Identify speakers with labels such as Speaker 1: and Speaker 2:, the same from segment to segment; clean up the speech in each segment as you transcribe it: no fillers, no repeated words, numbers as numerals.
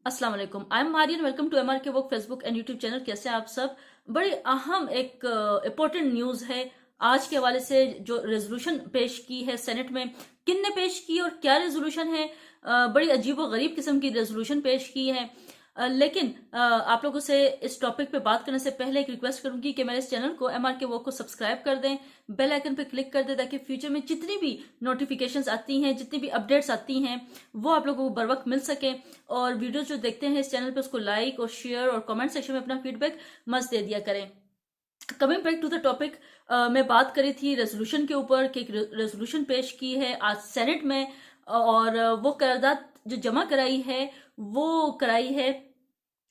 Speaker 1: अस्सलाम वालेकुम। I am Marian. Welcome to MR K work Facebook and YouTube channel. कैसे हैं आप सब? बड़ी अहम एक इम्पोर्टेंट न्यूज़ है आज के हवाले से। जो रेजोल्यूशन पेश की है सेनेट में, किन ने पेश की और क्या रेजोल्यूशन है? बड़ी अजीब व गरीब किस्म की रेजोल्यूशन पेश की है। लेकिन आप लोगों से इस टॉपिक पे बात करने से पहले एक रिक्वेस्ट करूंगी कि मेरे इस चैनल को एमआर के वर्क को सब्सक्राइब कर दें, बेल आइकन पे क्लिक कर दें, ताकि फ्यूचर में जितनी भी नोटिफिकेशंस आती हैं, जितनी भी अपडेट्स आती हैं, वो आप लोगों को बर वक्त मिल सके। और वीडियोस जो देखते हैं इस चैनल पे उसको लाइक और शेयर और कमेंट सेक्शन में अपना फीडबैक मस्त दे दिया करें। Coming back to the topic, मैं बात करी थी रेजोल्यूशन के ऊपर कि एक रेजोल्यूशन पेश की है आज सेनेट में, और वो करारदाद जो जमा कराई है वो कराई है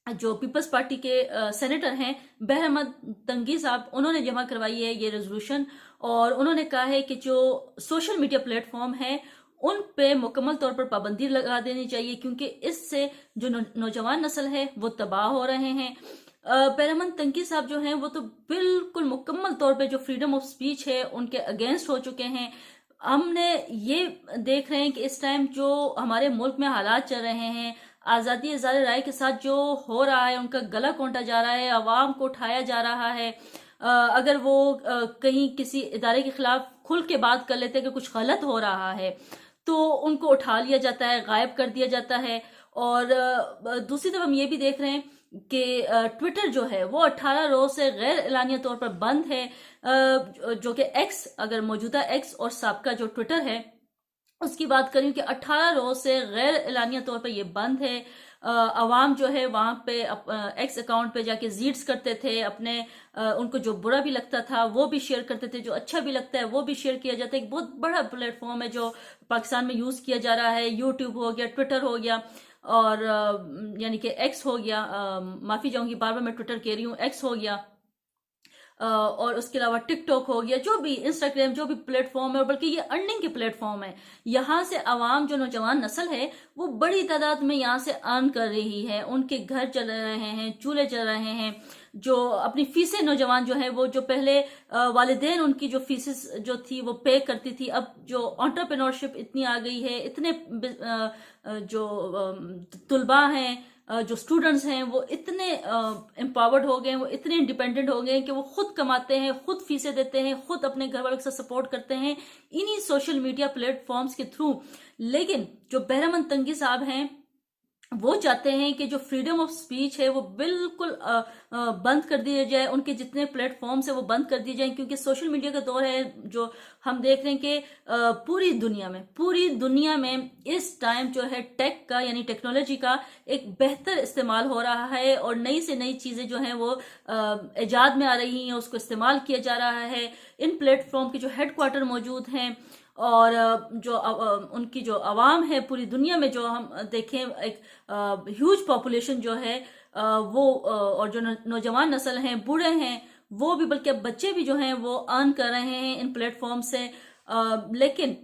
Speaker 1: जो पीपल्स पार्टी के सेनेटर हैं बहर अहमद तंगी साहब, उन्होंने जमा करवाई है ये रेजोल्यूशन। और उन्होंने कहा है कि जो सोशल मीडिया प्लेटफॉर्म है उन पे मुकम्मल तौर पर पाबंदी लगा देनी चाहिए, क्योंकि इससे जो नौजवान नस्ल है वो तबाह हो रहे हैं। बहर अहमद तंगी साहब जो हैं वो तो बिल्कुल मुकम्मल तौर पे जो फ्रीडम ऑफ स्पीच है उनके अगेंस्ट हो चुके हैं। हमने ये देख रहे हैं कि इस टाइम जो हमारे मुल्क में हालात चल रहे हैं, आज़ादी इज़हार राय के साथ जो हो रहा है, उनका गला कौंटा जा रहा है, आवाम को उठाया जा रहा है। अगर वो कहीं किसी इदारे के खिलाफ खुल के बात कर लेते हैं कि कुछ गलत हो रहा है, तो उनको उठा लिया जाता है, गायब कर दिया जाता है। और दूसरी तरफ हम ये भी देख रहे हैं कि ट्विटर जो है वो 18 रोज से गैर एलानिया तौर पर बंद है। जो कि एक्स, अगर मौजूदा एक्स और साबका जो ट्विटर है उसकी बात करें कि 18 रोज से गैर एलानिया तौर पर ये बंद है। अवाम जो है वहां पे एक्स अकाउंट पे जाके जीट्स करते थे अपने, उनको जो बुरा भी लगता था वो भी शेयर करते थे, जो अच्छा भी लगता है वो भी शेयर किया जाता है। एक बहुत बड़ा प्लेटफॉर्म है जो पाकिस्तान में यूज किया जा रहा है। यूट्यूब हो गया, ट्विटर हो गया, और यानी कि एक्स हो गया, माफी चाहूंगी बार बार मैं ट्विटर कह रही हूँ, एक्स हो गया, और उसके अलावा टिकटॉक हो गया, जो भी इंस्टाग्राम, जो भी प्लेटफॉर्म है, और बल्कि ये अर्निंग के प्लेटफॉर्म है। यहाँ से आवाम जो नौजवान नस्ल है वो बड़ी तादाद में यहाँ से अर्न कर रही है, उनके घर चल रहे हैं, चूल्हे चल रहे हैं। जो अपनी फीसें नौजवान जो है वो, जो पहले वालिदैन उनकी जो फीसेस जो थी वो पे करती थी, अब जो एंटरप्रेन्योरशिप इतनी आ गई है, इतने जो तुलबा हैं, जो स्टूडेंट्स हैं वो इतने एम्पावर्ड हो गए हैं, वो इतने इंडिपेंडेंट हो गए हैं कि वो खुद कमाते हैं, खुद फीसें देते हैं, खुद अपने घर वालों के साथ सपोर्ट करते हैं इन्हीं सोशल मीडिया प्लेटफॉर्म्स के थ्रू। लेकिन जो बहर अहमद तंगी साहब हैं वो चाहते हैं कि जो फ्रीडम ऑफ स्पीच है वो बिल्कुल बंद कर दिया जाए, उनके जितने प्लेटफॉर्म्स है वो बंद कर दिए जाए, क्योंकि सोशल मीडिया का दौर है जो हम देख रहे हैं कि पूरी दुनिया में इस टाइम जो है टेक का, यानी टेक्नोलॉजी का एक बेहतर इस्तेमाल हो रहा है, और नई से नई चीजें जो हैं वो इजाद में आ रही हैं, उसको इस्तेमाल किया जा रहा है। इन प्लेटफॉर्म के जो हेडक्वार्टर मौजूद हैं, और जो उनकी जो आवाम है पूरी दुनिया में, जो हम देखें एक ह्यूज पॉपुलेशन जो है वो, और जो नौजवान नस्ल हैं, बूढ़े हैं, वो भी, बल्कि अब बच्चे भी जो हैं वो अर्न कर रहे हैं इन प्लेटफॉर्म से। लेकिन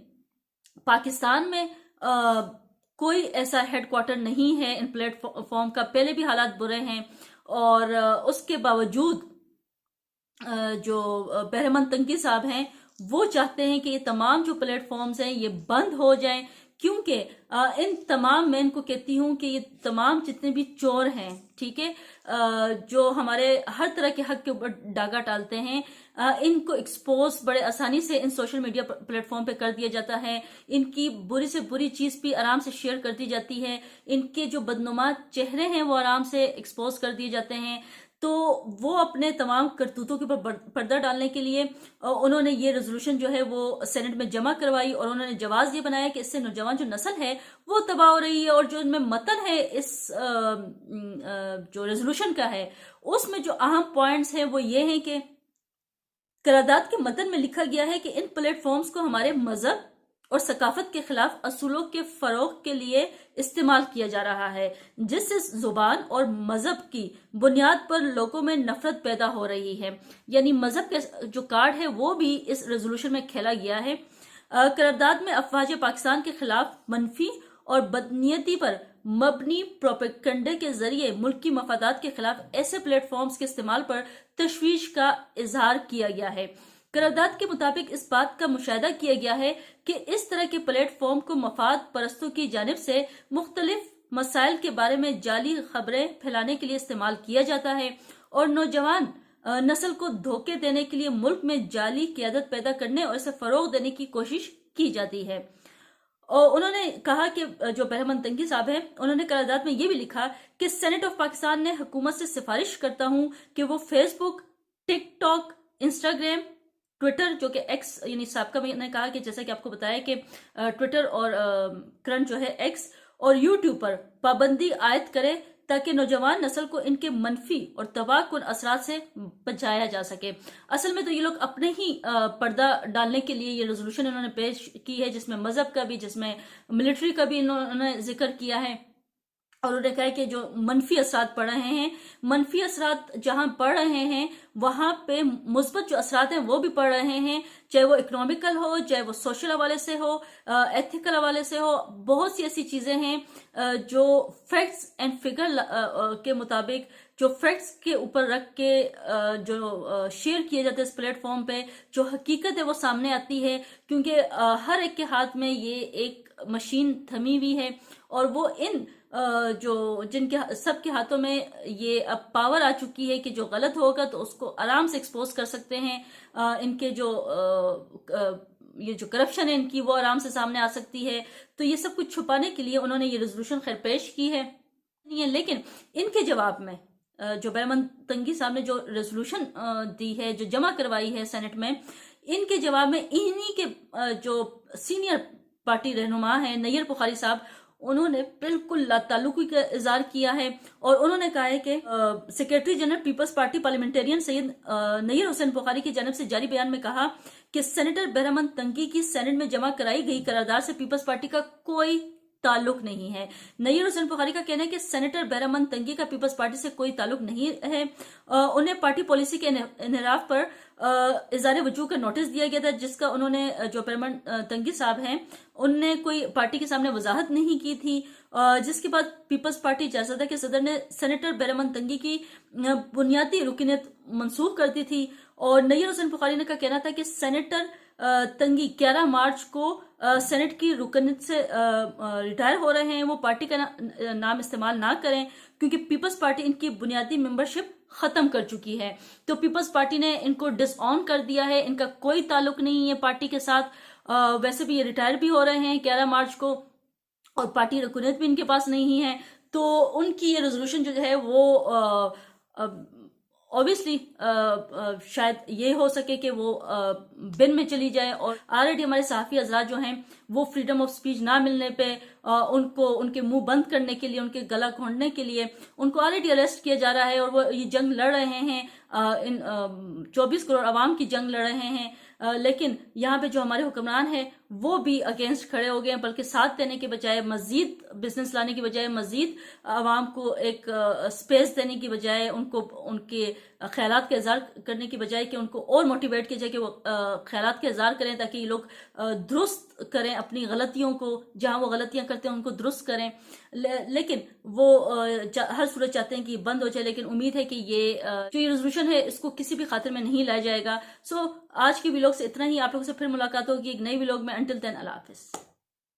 Speaker 1: पाकिस्तान में कोई ऐसा हेडक्वार्टर नहीं है इन प्लेटफॉर्म का। पहले भी हालात बुरे हैं, और उसके बावजूद जो बहर अहमद तंगी साहब हैं वो चाहते हैं कि ये तमाम जो प्लेटफॉर्म्स हैं ये बंद हो जाएं, क्योंकि इन तमाम, मैं इनको कहती हूँ कि ये तमाम जितने भी चोर हैं, ठीक है, जो हमारे हर तरह के हक के ऊपर डागा डालते हैं, इनको एक्सपोज बड़े आसानी से इन सोशल मीडिया प्लेटफॉर्म पे कर दिया जाता है। इनकी बुरी से बुरी चीज भी आराम से शेयर कर दी जाती है, इनके जो बदनुमा चेहरे हैं वो आराम से एक्सपोज कर दिए जाते हैं। तो वो अपने तमाम करतूतों के ऊपर पर्दा डालने के लिए उन्होंने ये रेजोल्यूशन जो है वो सेनेट में जमा करवाई, और उन्होंने जवाब ये बनाया कि इससे नौजवान जो नस्ल है वो तबाह हो रही है। और जो इनमें मतन है इस जो रेजोल्यूशन का है, उसमें जो अहम पॉइंट्स हैं वो ये हैं कि करारदाद के मतन में लिखा गया है कि इन प्लेटफॉर्म्स को हमारे मजहब और सकाफत के खिलाफ असूलों के फरोग के लिए इस्तेमाल किया जा रहा है, जिससे जुबान और मजहब की बुनियाद पर लोगों में नफरत पैदा हो रही है। यानी मजहब के जो कार्ड है वो भी इस रेजोल्यूशन में खेला गया है। करारदाद में अफवाज पाकिस्तान के खिलाफ मनफी और बदनीयती पर मबनी प्रोपेगंडे के जरिए मुल्की मफादात के खिलाफ ऐसे प्लेटफॉर्म्स के इस्तेमाल पर तशवीश का इजहार किया गया है। करारदाद के मुताबिक इस बात का मुशाहिदा किया गया है कि इस तरह के प्लेटफॉर्म को मफाद परस्तों की जानिब से मुख्तलिफ مسائل کے بارے میں جعلی خبریں پھیلانے کے لیے استعمال کیا جاتا ہے اور نوجوان نسل کو دھوکے دینے کے لیے ملک میں جعلی قیادت پیدا کرنے اور اسے فروغ دینے کی کوشش کی جاتی ہے۔ اور انہوں نے کہا کہ جو بہرامند تنگی صاحب ہیں، انہوں نے قرارداد میں یہ بھی لکھا کہ سینٹ آف پاکستان نے حکومت سے سفارش کرتا ہوں کہ وہ فیس بک، ٹک ٹاک، انسٹاگرام، ٹویٹر جو کہ ایکس یعنی سابقہ میں نے کہا کہ جیسا کہ آپ کو بتایا کہ ٹویٹر اور کرنٹ جو ہے ایکس اور یوٹیوب پر پابندی عائد کرے تاکہ نوجوان نسل کو ان کے منفی اور تباہ کن اثرات سے بچایا جا سکے۔ اصل میں تو یہ لوگ اپنے ہی پردہ ڈالنے کے لیے یہ ریزولوشن انہوں نے پیش کی ہے، جس میں مذہب کا بھی، جس میں ملٹری کا بھی انہوں نے ذکر کیا ہے، اور انہوں نے کہا کہ جو منفی اثرات پڑ رہے ہیں، منفی اثرات جہاں پڑ رہے ہیں وہاں پہ مثبت جو اثرات ہیں وہ بھی پڑ رہے ہیں، چاہے وہ اکنامیکل ہو، چاہے وہ سوشل حوالے سے ہو، ایتھیکل حوالے سے ہو۔ بہت سی ایسی چیزیں ہیں جو فیکٹس اینڈ فگر کے مطابق، جو فیکٹس کے اوپر رکھ کے جو شیئر کیے جاتے ہیں اس پلیٹ فارم پہ، جو حقیقت ہے وہ سامنے آتی ہے، کیونکہ ہر ایک کے ہاتھ میں یہ ایک مشین تھمی ہوئی ہے، اور وہ ان جو جن کے سب کے ہاتھوں میں یہ اب پاور آ چکی ہے کہ جو غلط ہوگا تو اس کو آرام سے ایکسپوز کر سکتے ہیں۔ ان کے جو یہ جو کرپشن ہے ان کی وہ آرام سے سامنے آ سکتی ہے۔ تو یہ سب کچھ چھپانے کے لیے انہوں نے یہ ریزولوشن خیر پیش کی ہے، لیکن ان کے جواب میں جو بہرامند تنگی صاحب نے جو ریزولوشن دی ہے، جو جمع کروائی ہے سینٹ میں، ان کے جواب میں انہی کے جو سینئر پارٹی رہنما ہیں نیئر بخاری صاحب، انہوں نے بالکل لا تعلقی کا اظہار کیا ہے، اور انہوں نے کہا ہے کہ سیکریٹری جنرل پیپلز پارٹی پارلیمنٹرین سید نیئر حسین بخاری کی جانب سے جاری بیان میں کہا کہ سینیٹر بہرامند تنگی کی سینٹ میں جمع کرائی گئی قرارداد سے پیپلز پارٹی کا کوئی تعلق نہیں ہے۔ نیئر حسین بخاری کا کہنا ہے کہ سینیٹر بہرامند تنگی کا پیپلز پارٹی سے کوئی تعلق نہیں ہے۔ انہیں پارٹی پالیسی کے انحراف پر اظہار وجوہ کا نوٹس دیا گیا تھا، جس کا انہوں نے جو بہرامند تنگی صاحب ہیں ان نے کوئی پارٹی کے سامنے وضاحت نہیں کی تھی، جس کے بعد پیپلز پارٹی جیسا کے صدر نے سینیٹر بہرامند تنگی کی بنیادی رکنیت منسوخ کر دی تھی، اور نیئر حسین بخاری کا کہنا تھا کہ سینیٹر تنگی 11 مارچ کو سینٹ کی رکنیت سے ریٹائر ہو رہے ہیں، وہ پارٹی کا نام استعمال نہ کریں کیونکہ پیپلز پارٹی ان کی بنیادی ممبرشپ ختم کر چکی ہے۔ تو پیپلز پارٹی نے ان کو ڈس آن کر دیا ہے، ان کا کوئی تعلق نہیں ہے پارٹی کے ساتھ۔ ویسے بھی یہ ریٹائر بھی ہو رہے ہیں 11 مارچ کو، اور پارٹی رکنیت بھی ان کے پاس نہیں ہے، تو ان کی یہ ریزولوشن جو ہے وہ اوبیسلی شاید یہ ہو سکے کہ وہ بن میں چلی جائے، اور آلریڈی ہمارے صحافی حضرات جو ہیں وہ فریڈم آف سپیچ نہ ملنے پہ ان کو ان کے منہ بند کرنے کے لیے، ان کے گلا گھونٹنے کے لیے ان کو آلریڈی اریسٹ کیا جا رہا ہے، اور وہ یہ جنگ لڑ رہے ہیں، ان 24 کروڑ عوام کی جنگ لڑ رہے ہیں، لیکن یہاں پہ جو ہمارے حکمران ہیں وہ بھی اگینسٹ کھڑے ہو گئے ہیں، بلکہ ساتھ دینے کے بجائے، مزید بزنس لانے کی بجائے، مزید عوام کو ایک سپیس دینے کی بجائے، ان کو ان کے خیالات کا اظہار کرنے کی بجائے کہ ان کو اور موٹیویٹ کیا جائے کہ وہ خیالات کا اظہار کریں تاکہ یہ لوگ درست کریں اپنی غلطیوں کو، جہاں وہ غلطیاں کرتے ہیں ان کو درست کریں، لیکن وہ ہر صورت چاہتے ہیں کہ یہ بند ہو جائے، لیکن امید ہے کہ یہ جو یہ ریزولوشن ہے اس کو کسی بھی خاطر میں نہیں لایا جائے گا۔ سو آج کی ویلوگ سے اتنا ہی، آپ لوگوں سے پھر ملاقات ہوگی ایک نئی ویلوگ میں۔ انٹل دین اللہ حافظ۔